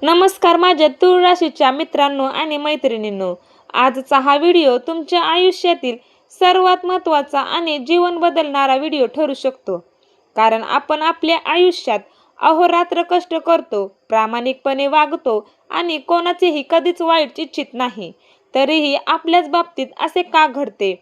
नमस्कार माझ्या तुळ राशीच्या मित्रांनो आणि मैत्रिणींनो, आजचा हा व्हिडिओ तुमच्या आयुष्यातील सर्वात महत्त्वाचा आणि जीवन बदलणारा व्हिडिओ ठरू शकतो. कारण आपण आपल्या आयुष्यात अहोरात्र कष्ट करतो, प्रामाणिकपणे वागतो आणि कोणाचेही कधीच वाईट इच्छित नाही. तरीही आपल्याच बाबतीत असे का घडते?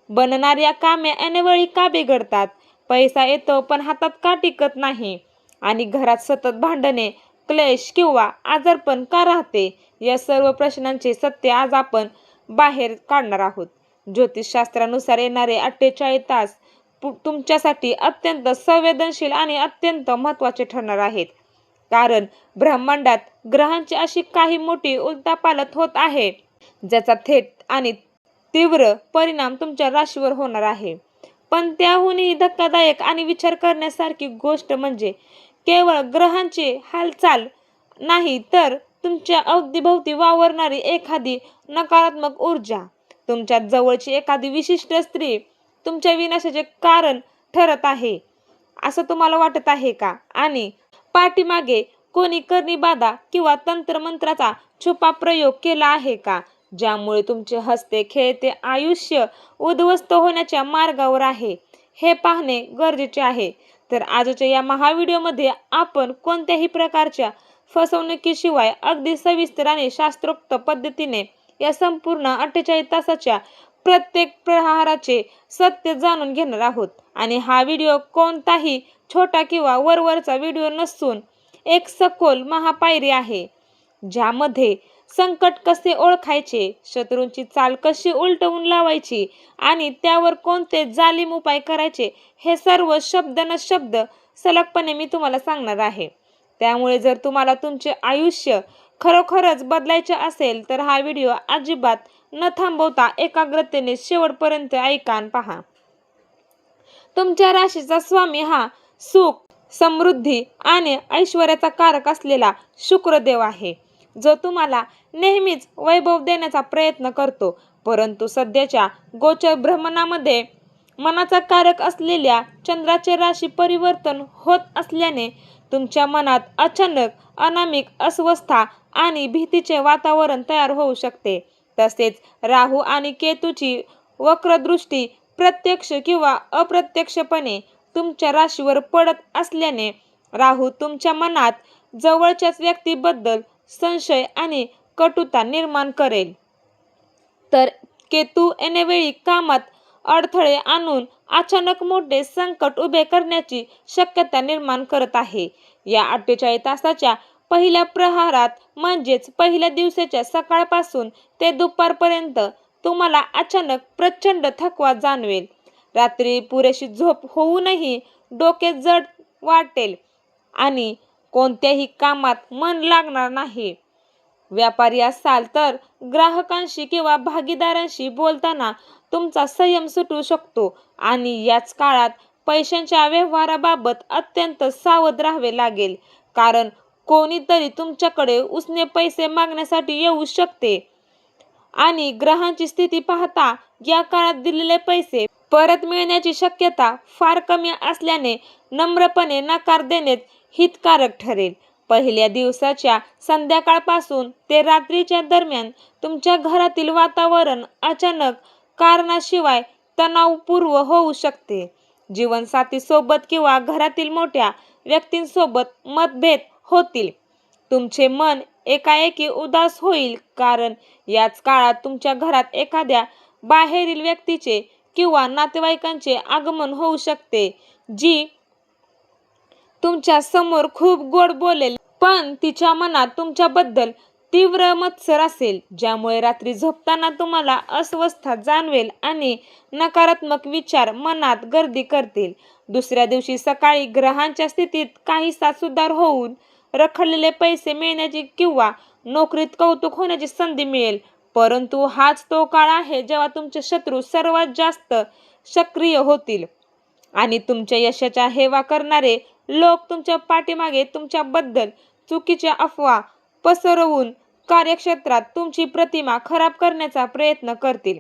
बनणाऱ्या कामे ऐनवेळी का बिघडतात? पैसा येतो पण हातात का टिकत नाही? आणि घरात सतत भांडणे, क्लेश किंवा आजारपण का राहते? या सर्व प्रश्नांचे सत्य आज आपण बाहेर काढणार आहोत. ज्योतिषशास्त्रानुसार येणारे 48 तास तुमच्यासाठी अत्यंत संवेदनशील आणि अत्यंत महत्त्वाचे ठरणार आहेत. कारण ब्रह्मांडात ग्रहांची अशी काही मोठी उलथापालथ होत आहे, ज्याचा थेट आणि तीव्र परिणाम तुमच्या राशीवर होणार आहे. पण त्याहूनही धक्कादायक आणि विचार करण्यासारखी गोष्ट म्हणजे केवळ ग्रहांची हालचाल नाही, तर तुमच्या अवतीभोवती वावरणारी एखादी नकारात्मक ऊर्जा. तुमच्या जवळची एखादी विशिष्ट स्त्री तुमच्या विनाशाचे कारण ठरत आहे, असं तुम्हाला वाटत आहे का? आणि पाठीमागे कोणी करणी बाधा किंवा तंत्रमंत्राचा छुपा प्रयोग केला आहे का, ज्यामुळे तुमचे हसते खेळते आयुष्य उद्ध्वस्त होण्याच्या मार्गावर आहे? हे पाहणे गरजेचे आहे. तर आजच्या या व्हिडिओमध्ये आपण कोणत्याही प्रकारच्या फसवणुकीशिवाय अगदी सविस्तर आणि शास्त्रोक्त पद्धतीने या संपूर्ण 48 तासाच्या प्रत्येक प्रहाराचे सत्य जाणून घेणार आहोत. आणि हा व्हिडिओ कोणताही छोटा किंवा वरवरचा व्हिडिओ नसून एक सखोल महापायरी आहे, ज्यामध्ये संकट कसे ओळखायचे, शत्रूंची चाल कशी उलटवून लावायची आणि त्यावर कोणते जालिम उपाय करायचे, हे सर्व शब्द न शब्द सलगपणे मी तुम्हाला सांगणार आहे. त्यामुळे जर तुम्हाला तुमचे आयुष्य खरोखरच बदलायचे असेल तर हा व्हिडिओ अजिबात न थांबवता एकाग्रतेने शेवटपर्यंत ऐका आणि पहा. तुमच्या राशीचा स्वामी हा सुख, समृद्धी आणि ऐश्वर्याचा कारक असलेला शुक्रदेव आहे, जो तुम्हाला नेहमीच वैभव देण्याचा प्रयत्न करतो. परंतु सध्याच्या गोचर भ्रमणामध्ये मनाचा कारक असलेल्या चंद्राचे राशी परिवर्तन होत असल्याने तुमच्या मनात अचानक अनामिक अस्वस्थता आणि भीतीचे वातावरण तयार होऊ शकते. तसेच राहू आणि केतूची वक्रदृष्टी प्रत्यक्ष किंवा अप्रत्यक्षपणे तुमच्या राशीवर पडत असल्याने राहू तुमच्या मनात जवळच्याच व्यक्तीबद्दल संशय आणि कटुता निर्माण करेल, तर केतू ऐनवेळी कामात अडथळे आणून अचानक मोठे संकट उभे करण्याची शक्यता निर्माण करत आहे. या 48 तासाच्या पहिल्या प्रहारात म्हणजेच पहिल्या दिवसाच्या सकाळपासून ते दुपारपर्यंत तुम्हाला अचानक प्रचंड थकवा जाणवेल. रात्री पुरेशी झोप होऊनही डोके जड वाटेल आणि कोणत्याही कामात मन लागणार नाही. व्यापारी असाल तर ग्राहकांशी किंवा भागीदारांशी बोलताना तुमचा संयम सुटू शकतो आणि याच काळात पैशांच्या व्यवहाराबाबत अत्यंत सावध राहावे लागेल. कारण कोणीतरी तुमच्याकडे उसने पैसे मागण्यासाठी येऊ शकते आणि ग्रहांची स्थिती पाहता या काळात दिलेले पैसे परत मिळण्याची शक्यता फार कमी असल्याने नम्रपणे नकार देणेच हितकारक ठरेल. पहिल्या दिवसाच्या संध्याकाळपासून ते रात्रीच्या दरम्यान तुमच्या घरातील वातावरण अचानक कारणाशिवाय तणावपूर्ण होऊ शकते. जीवनसाथीसोबत किंवा घरातील मोठ्या व्यक्तींसोबत मतभेद होतील. तुमचे मन एकाएकी उदास होईल, कारण याच काळात तुमच्या घरात एखाद्या बाहेरील व्यक्तीचे किंवा नातेवाईकांचे आगमन होऊ शकते, जी तुमच्या समोर खूप गोड बोलेल पण तिच्या मनात तुमच्याबद्दल तीव्र मत्सर असेल, ज्यामुळे रात्री झोपताना तुम्हाला अस्वस्थता जाणवेल आणि नकारात्मक विचार मनात गर्दी करतील. दुसऱ्या दिवशी सकाळी ग्रहांच्या स्थितीत काहीसा सुधार होऊन रखडलेले पैसे मिळण्याची किंवा नोकरीत कौतुक होण्याची संधी मिळेल. परंतु हाच तो काळ आहे जेव्हा तुमचे शत्रू सर्वात जास्त सक्रिय होतील आणि तुमच्या यशाच्या हेवा करणारे लोक तुमच्या पाठीमागे तुमच्याबद्दल चुकीच्या अफवा पसरवून कार्यक्षेत्रात तुमची प्रतिमा खराब करण्याचा प्रयत्न करतील.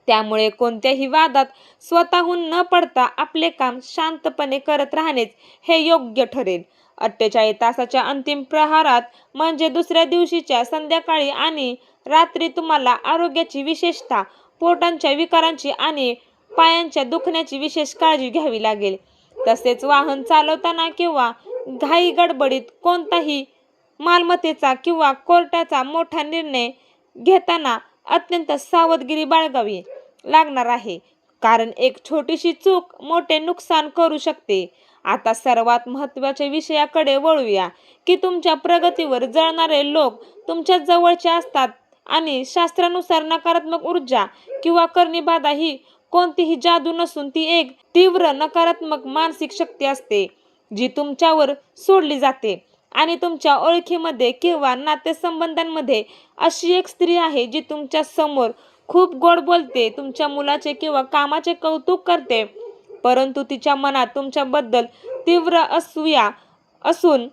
त्यामुळे कोणत्याही वादात स्वतःहून न पडता आपले काम शांतपणे करत राहणेच हे योग्य ठरेल. 48 तासाच्या अंतिम प्रहारात म्हणजे दुसऱ्या दिवशीच्या संध्याकाळी आणि रात्री तुम्हाला आरोग्याची, विशेषतः पोटाच्या विकारांची आणि पायांच्या दुखण्याची विशेष काळजी घ्यावी लागेल. तसेच वाहन चालवताना किंवा घाई गडबडीत कोणताही मालमत्तेचा किंवा कोर्टाचा मोठा निर्णय घेताना अत्यंत सावधगिरी बाळगावी लागणार आहे, कारण एक छोटीशी चूक मोठे नुकसान करू शकते. आता सर्वात महत्त्वाच्या विषयाकडे वळूया की तुमच्या प्रगतीवर जळणारे लोक तुमच्या जवळचे असतात आणि शास्त्रानुसार नकारात्मक ऊर्जा किंवा करणी-बाधा ही कोणतीही जादू नसून ती एक तीव्र नकारात्मक मानसिक शक्ती असते जी तुमच्यावर सोडली जाते. आणि तुमच्या ओळखीमध्ये किंवा नातेसंबंधांमध्ये अशी एक स्त्री आहे जी तुमच्या समोर खूप गोड बोलते, तुमच्या मुलाचे किंवा कामाचे कौतुक करते, परंतु तिच्या मनात तुमच्याबद्दल तीव्र असूया असून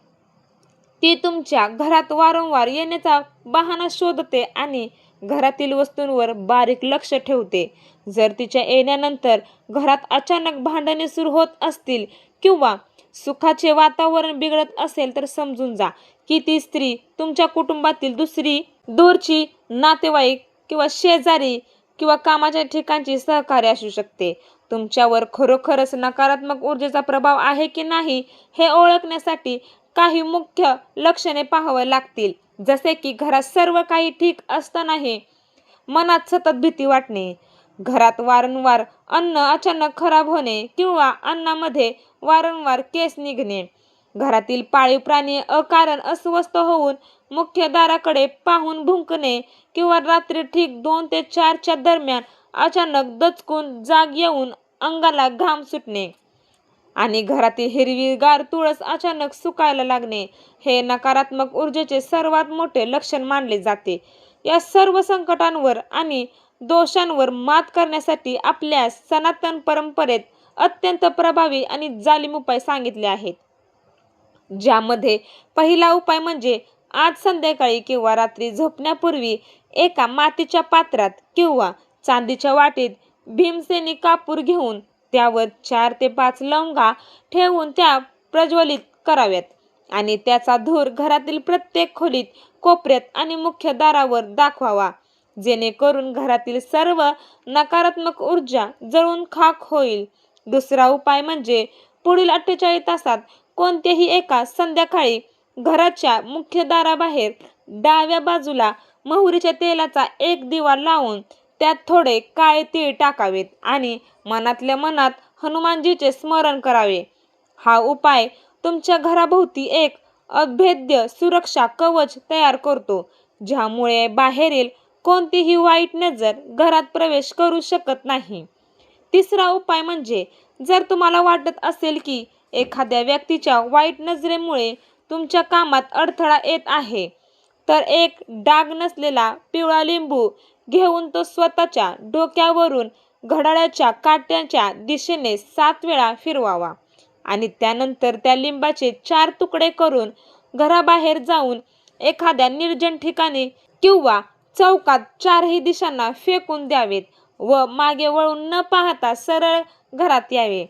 ती तुमच्या घरात वारंवार येण्याचा बहाणा शोधते आणि घरातील वस्तूंवर बारीक लक्ष ठेवते. जर तिच्या येण्यानंतर घरात अचानक भांडणे सुरू होत असतील किंवा सुखाचे वातावरण बिघडत असेल तर समजून जा की ती स्त्री तुमच्या कुटुंबातील दुसरी दूरची नातेवाईक किंवा शेजारी किंवा कामाच्या ठिकाणची सहकारी असू शकते. तुमच्यावर खरोखरच नकारात्मक ऊर्जेचा प्रभाव आहे की नाही हे ओळखण्यासाठी काही मुख्य लक्षणे पाहावी लागतील, जसे की घरात सर्व काही ठीक असतानाही मनात सतत भीती वाटणे, घरात वारंवार अन्न अचानक खराब होणे किंवा अन्नामध्ये वारंवार केस निघणे, घरातील पाळीव प्राणी अकारण अस्वस्थ होऊन मुख्य दाराकडे पाहून भुंकणे किंवा रात्री ठीक 2 ते 4 च्या दरम्यान अचानक दचकून जाग येऊन अंगाला घाम सुटणे आणि घरातील हिरवीगार तुळस अचानक सुकायला लागणे हे नकारात्मक ऊर्जेचे सर्वात मोठे लक्षण मानले जाते. या सर्व संकटांवर आणि दोषांवर मात करण्यासाठी आपल्या सनातन परंपरेत अत्यंत प्रभावी आणि जालिम उपाय सांगितले आहेत, ज्यामध्ये पहिला उपाय म्हणजे आज संध्याकाळी किंवा रात्री झोपण्यापूर्वी एका मातीच्या पात्रात किंवा चांदीच्या वाटीत भीमसेनी कापूर घेऊन त्यावर 4 ते 5 लवंगा ठेवून त्या प्रज्वलित कराव्यात आणि त्याचा धूर घरातील प्रत्येक खोलीत, कोपऱ्यात आणि मुख्य दारावर दाखवावा, जेणेकरून घरातील सर्व नकारात्मक ऊर्जा जळून खाक होईल. दुसरा उपाय म्हणजे पुढील 48 तासात कोणत्याही एका संध्याकाळी घराच्या मुख्य दाराबाहेर डाव्या बाजूला मोहरीच्या तेलाचा एक दिवा लावून त्यात थोडे काळे तीळ टाकावेत आणि मनातल्या मनात हनुमानजीचे स्मरण करावे. हा उपाय तुमच्या घराभोवती एक अभेद्य सुरक्षा कवच तयार करतो, ज्यामुळे बाहेरील कोणतीही वाईट नजर घरात प्रवेश करू शकत नाही. तिसरा उपाय म्हणजे जर तुम्हाला वाटत असेल की एखाद्या व्यक्तीच्या वाईट नजरेमुळे तुमच्या कामात अडथळा येत आहे, तर एक डाग नसलेला पिवळा लिंबू घेऊन तो स्वतःच्या डोक्यावरून घड्याळाच्या काट्याच्या दिशेने 7 वेळा फिरवावा आणि त्यानंतर त्या लिंबाचे 4 तुकडे करून घराबाहेर जाऊन एखाद्या निर्जन ठिकाणी किंवा चौकात 4ही दिशांना फेकून द्यावेत व मागे वळून न पाहता सरळ घरात यावे.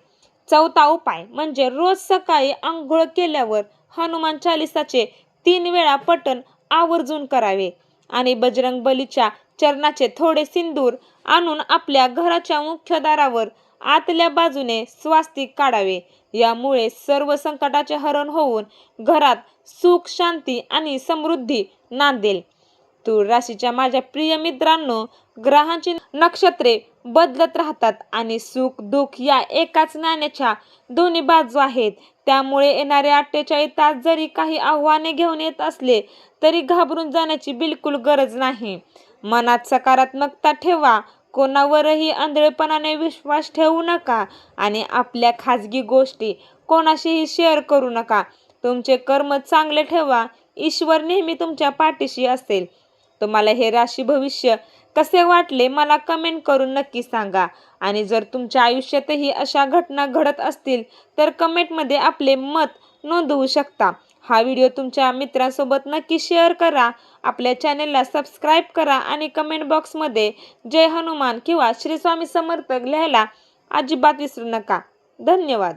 चौथा उपाय म्हणजे रोज सकाळी आंघोळ केल्यावर हनुमान चालीसाचे 3 वेळा पठण आवर्जून करावे आणि बजरंग बलीच्या चरणाचे थोडे सिंदूर आणून आपल्या घराच्या मुख्य दारावर आतल्या बाजूने स्वास्तिक काढावे. यामुळे सर्व संकटाचे हरण होऊन घरात सुख, शांती आणि समृद्धी नांदेल. तुळ राशीच्या माझ्या प्रिय मित्रांनो, ग्रहांची नक्षत्रे बदलत राहतात आणि सुख दुःख या एकाच नाण्याच्या दोन्ही बाजू आहेत. त्यामुळे येणारे 48 तास जरी काही आव्हाने घेऊन येत असले तरी घाबरून जाण्याची बिलकुल गरज नाही. मनात सकारात्मकता ठेवा, कोणावरही आंधळेपणाने विश्वास ठेवू नका आणि आपल्या खाजगी गोष्टी कोणाशीही शेअर करू नका. तुमचे कर्म चांगले ठेवा, ईश्वर नेहमी तुमच्या पाठीशी असेल. तुम्हाला हे राशी भविष्य कसे वाटले मला कमेंट करून नक्की सांगा आणि जर तुमच्या आयुष्यातही अशा घटना घडत असतील तर कमेंटमध्ये आपले मत नोंदवू शकता. हा व्हिडिओ तुमच्या मित्रांसोबत नक्की शेअर करा. आपल्या चॅनेलला सबस्क्राईब करा आणि कमेंट बॉक्समध्ये जय हनुमान किंवा श्री स्वामी समर्थ लिहायला अजिबात विसरू नका. धन्यवाद.